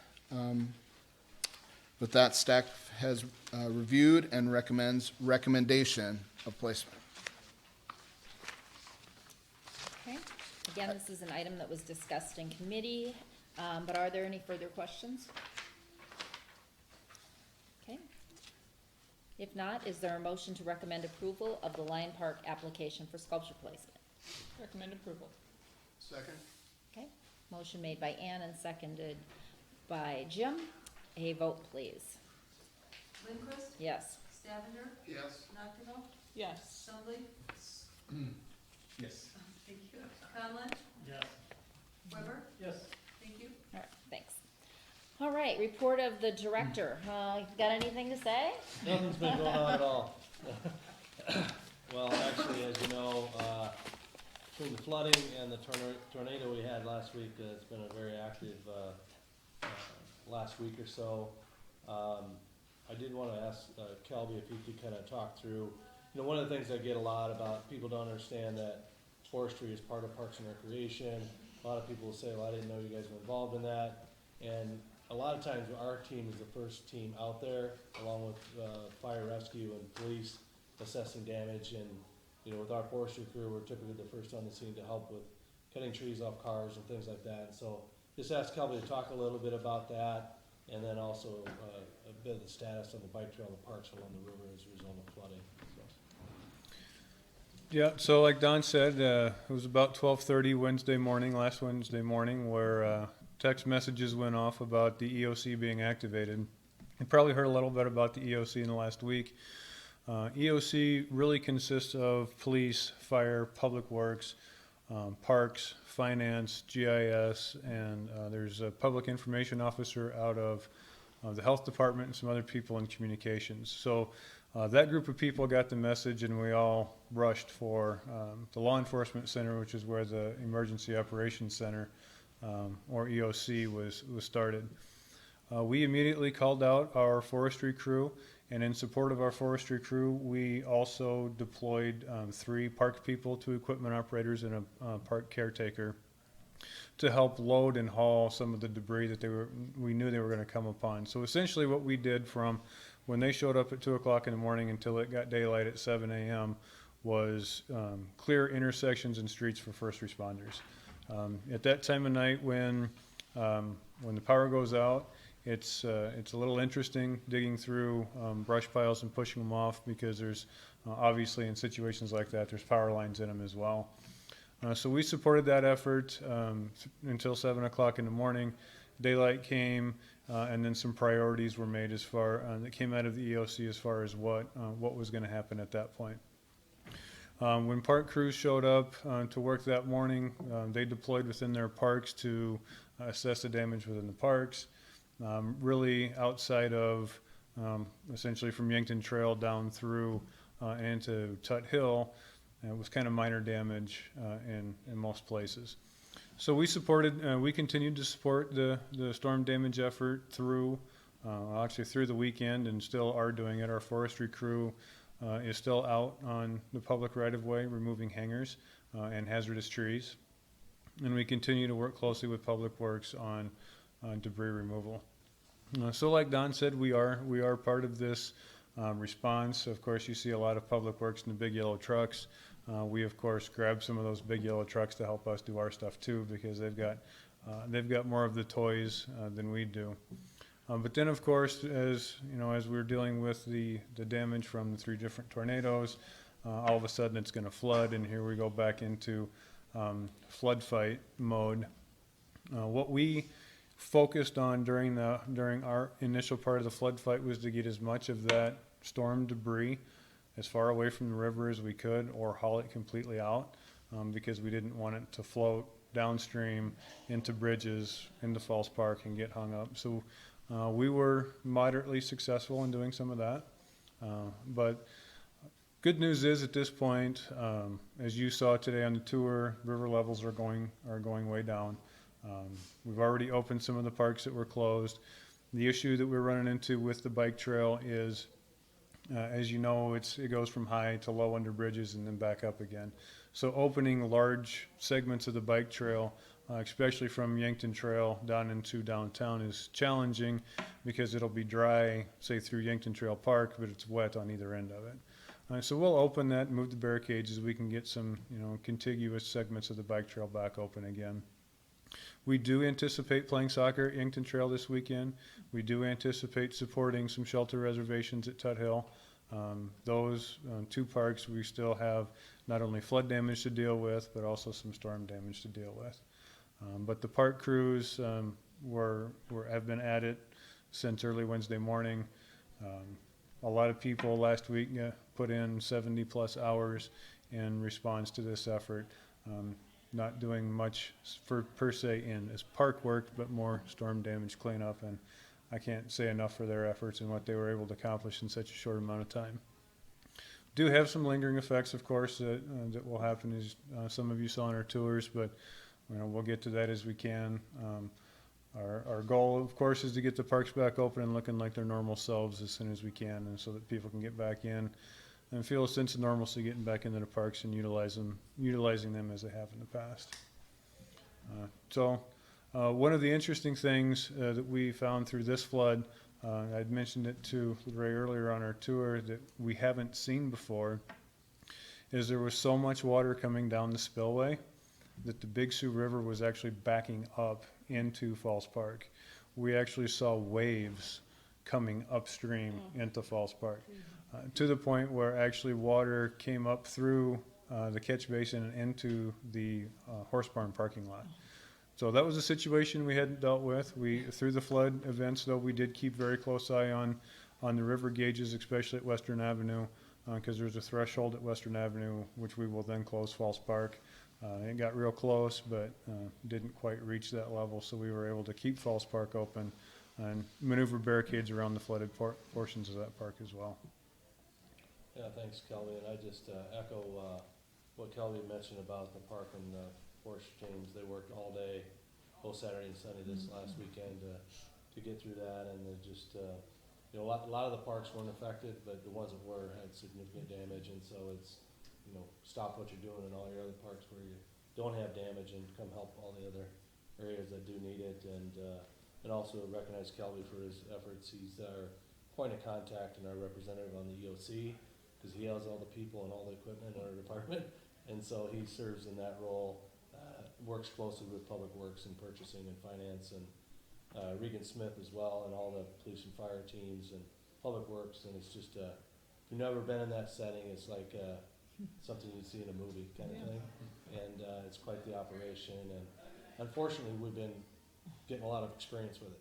With that, staff has reviewed and recommends recommendation of placement. Okay, again, this is an item that was discussed in committee, but are there any further questions? Okay. If not, is there a motion to recommend approval of the Lion Park application for sculpture placement? Recommend approval. Second? Okay, Motion made by Ann and seconded by Jim. A vote, please. Lindquist, Yes. Stavener, Yes. Knocktable, Yes. Trombley, Yes. thank you, Conlon, Yes. Weber, Yes. thank you. All right, thanks. All right, report of the director. Got anything to say? Nothing's been going on at all. Well, actually, as you know, between the flooding and the tornado we had last week, it's been a very active last week or so. I did want to ask Kelby if he could kind of talk through, one of the things I get a lot about, people don't understand that forestry is part of Parks and Recreation. A lot of people will say, well, I didn't know you guys were involved in that. And a lot of times our team is the first team out there, along with fire rescue and police assessing damage. And, with our forestry crew, we're typically the first on the scene to help with cutting trees off cars and things like that. And so just ask Kelby to talk a little bit about that, and then also a bit of the status on the bike trail and the parks along the river as a result of flooding. So. Yeah, so like Don said, it was about 12:30 last Wednesday morning, where text messages went off about the EOC being activated. You probably heard a little bit about the EOC in the last week. EOC really consists of police, fire, public works, parks, finance, GIS, and there's a public information officer out of the health department and some other people in communications. So that group of people got the message, and we all rushed for the law enforcement center, which is where the emergency operations center, or EOC, was started. We immediately called out our forestry crew, and in support of our forestry crew, we also deployed 3 park people, 2 equipment operators, and a park caretaker to help load and haul some of the debris that we knew they were going to come upon. So essentially what we did from when they showed up at 2 o'clock in the morning until it got daylight at 7 a.m. was clear intersections and streets for first responders. At that time of night when the power goes out, it's a little interesting digging through brush piles and pushing them off, because there's obviously in situations like that there's power lines in them as well. So we supported that effort until 7 o'clock in the morning. Daylight came, and then some priorities were made that came out of the EOC as far as what was going to happen at that point. When park crews showed up to work that morning, they deployed within their parks to assess the damage within the parks. Really outside of essentially from Yankton Trail down through and into Tut Hill, it was kind of minor damage in most places. So we continued to support the storm damage effort through the weekend, and still are doing it. Our forestry crew is still out on the public right-of-way removing hangers and hazardous trees. And we continue to work closely with Public Works on debris removal. So like Don said, we are part of this response. Of course, you see a lot of Public Works in the big yellow trucks. We of course grab some of those big yellow trucks to help us do our stuff too, because they've got more of the toys than we do. But then of course, as we're dealing with the damage from the 3 different tornadoes, all of a sudden it's going to flood, and here we go back into flood fight mode. What we focused on during our initial part of the flood fight was to get as much of that storm debris as far away from the river as we could, or haul it completely out, because we didn't want it to float downstream into bridges, into Falls Park, and get hung up. So we were moderately successful in doing some of that. But good news is, at this point, as you saw today on the tour, river levels are going way down. We've already opened some of the parks that were closed. The issue that we're running into with the bike trail is, as you know, it goes from high to low under bridges and then back up again. So opening large segments of the bike trail, especially from Yankton Trail down into downtown, is challenging, because it'll be dry, say through Yankton Trail Park, but it's wet on either end of it. So we'll open that and move the barricades as we can get some contiguous segments of the bike trail back open again. We do anticipate playing soccer at Yankton Trail this weekend. We do anticipate supporting some shelter reservations at Tut Hill. Those 2 parks, we still have not only flood damage to deal with, but also some storm damage to deal with. But the park crews have been at it since early Wednesday morning. A lot of people last week put in 70-plus hours in response to this effort. Not doing much per se as park work, but more storm damage cleanup, and I can't say enough for their efforts and what they were able to accomplish in such a short amount of time. Do have some lingering effects, of course, that will happen, as some of you saw on our tours, but we'll get to that as we can. Our goal, of course, is to get the parks back open and looking like their normal selves as soon as we can, and so that people can get back in and feel a sense of normalcy getting back into the parks and utilizing them as they have in the past. One of the interesting things that we found through this flood, I'd mentioned it to Ray earlier on our tour, that we haven't seen before, is there was so much water coming down the spillway that the Big Sioux River was actually backing up into Falls Park. We actually saw waves coming upstream into Falls Park, to the point where actually water came up through the catch basin and into the horse barn parking lot. So that was a situation we hadn't dealt with. Through the flood events, though, we did keep very close eye on the river gauges, especially at Western Avenue, because there's a threshold at Western Avenue, which we will then close Falls Park. It got real close, but didn't quite reach that level, so we were able to keep Falls Park open and maneuver barricades around the flooded portions of that park as well. Yeah, thanks, Kelby, and I just echo what Kelby mentioned about the park and the horse teams. They worked all day, both Saturday and Sunday this last weekend to get through that, and just a lot of the parks weren't affected, but the ones that were had significant damage, and so it's stop what you're doing in all your other parks where you don't have damage and come help all the other areas that do need it, and also recognize Kelby for his efforts. He's our point of contact and our representative on the EOC, because he has all the people and all the equipment in our department, and so he serves in that role, works closely with Public Works and purchasing and finance, and Regan Smith as well, and all the police and fire teams and Public Works, and it's just, if you've never been in that setting, it's like something you'd see in a movie kind of thing, and it's quite the operation, and unfortunately we've been getting a lot of experience with it.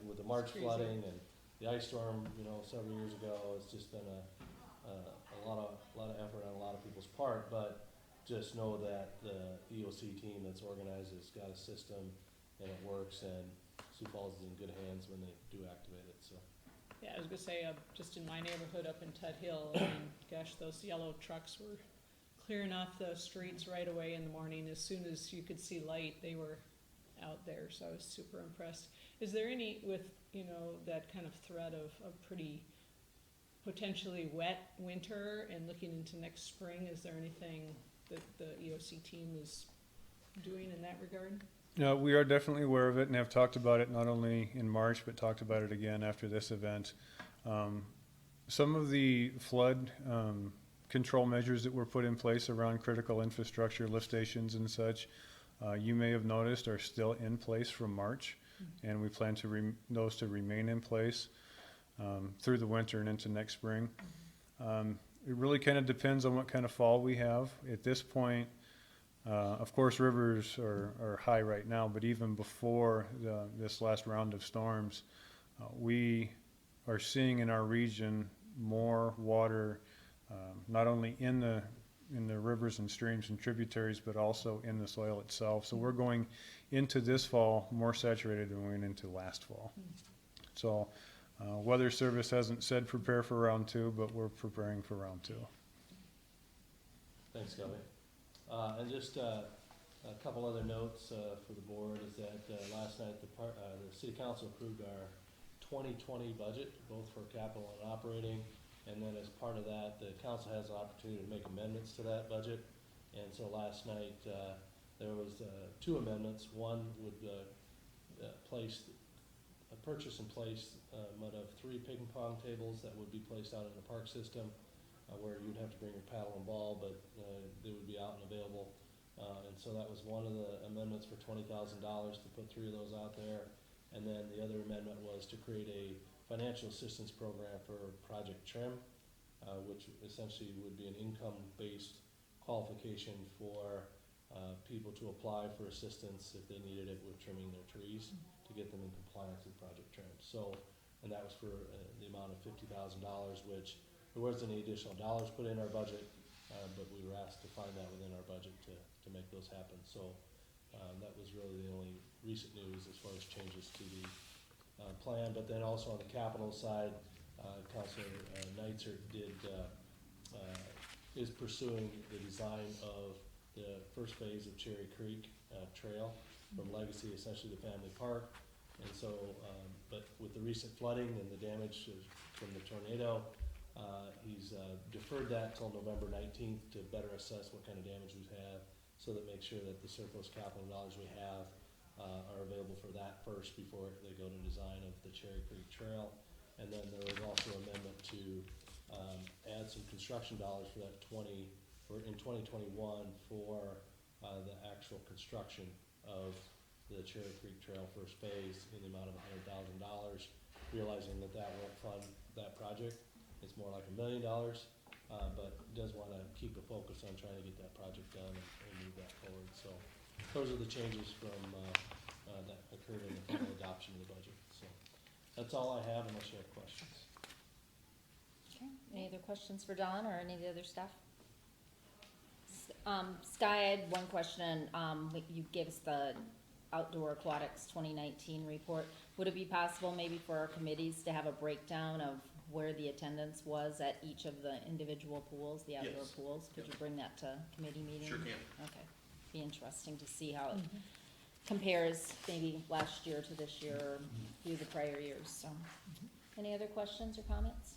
With the March flooding and the ice storm, several years ago. It's just been a lot of effort on a lot of people's part, but just know that the EOC team that's organized has got a system and it works, and Sioux Falls is in good hands when they do activate it. So. Yeah, I was gonna say, just in my neighborhood up in Tud Hill, I mean, gosh, those yellow trucks were clearing off the streets right away in the morning. As soon as you could see light, they were out there, so I was super impressed. Is there any, with, that kind of threat of a pretty potentially wet winter and looking into next spring, is there anything that the EOC team is doing in that regard? We are definitely aware of it and have talked about it not only in March, but talked about it again after this event. Some of the flood control measures that were put in place around critical infrastructure, lift stations and such, you may have noticed are still in place from March, and we plan to those to remain in place through the winter and into next spring. It really kind of depends on what kind of fall we have. At this point, of course, rivers are high right now, but even before this last round of storms, we are seeing in our region more water, not only in the rivers and streams and tributaries, but also in the soil itself. So we're going into this fall more saturated than we went into last fall. So Weather Service hasn't said prepare for round 2, but we're preparing for round 2. Thanks, Kelly. And just a couple other notes for the board is that last night the City Council approved our 2020 budget, both for capital and operating, and then as part of that, the council has an opportunity to make amendments to that budget. And so last night there was 2 amendments. One would purchase and place of 3 ping pong tables that would be placed out in the park system, where you'd have to bring your paddle and ball, but they would be out and available. And so that was one of the amendments for $20,000 to put 3 of those out there. And then the other amendment was to create a financial assistance program for Project Trim, which essentially would be an income-based qualification for people to apply for assistance if they needed it with trimming their trees to get them in compliance with Project Trim. So, and that was for the amount of $50,000, which there wasn't any additional dollars put in our budget, but we were asked to find that within our budget to make those happen. So that was really the only recent news as far as changes to the plan. But then also on the capital side, Councilor Neitzer is pursuing the design of the first phase of Cherry Creek Trail from Legacy essentially to Family Park. And so, but with the recent flooding and the damage from the tornado, he's deferred that till November 19th to better assess what kind of damage we've had, so that makes sure that the surplus capital dollars we have are available for that first before they go to design of the Cherry Creek Trail. And then there was also an amendment to add some construction dollars for that in 2021 for the actual construction of the Cherry Creek Trail first phase in the amount of $100,000, realizing that that won't fund that project. It's more like $1 million, but does want to keep a focus on trying to get that project done and move that forward. So those are the changes from that occurred in the final adoption of the budget. So that's all I have unless you have questions. Okay, any other questions for Don or any of the other staff? Sky, I had one question. You gave us the Outdoor Aquatics 2019 report. Would it be possible maybe for our committees to have a breakdown of where the attendance was at each of the individual pools, the outdoor Yes. pools? Could you bring that to committee meeting? Sure can. Okay, be interesting to see how it compares maybe last year to this year or through the prior years, so. Any other questions or comments?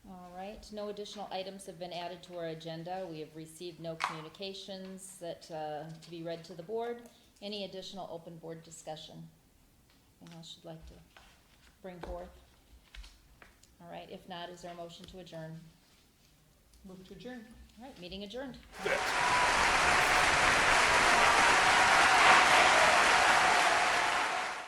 All right, no additional items have been added to our agenda. We have received no communications that, to be read to the board. Any additional open board discussion? Anything else you'd like to bring forth? All right, if not, is there a motion to adjourn? Move to adjourn. All right, meeting adjourned.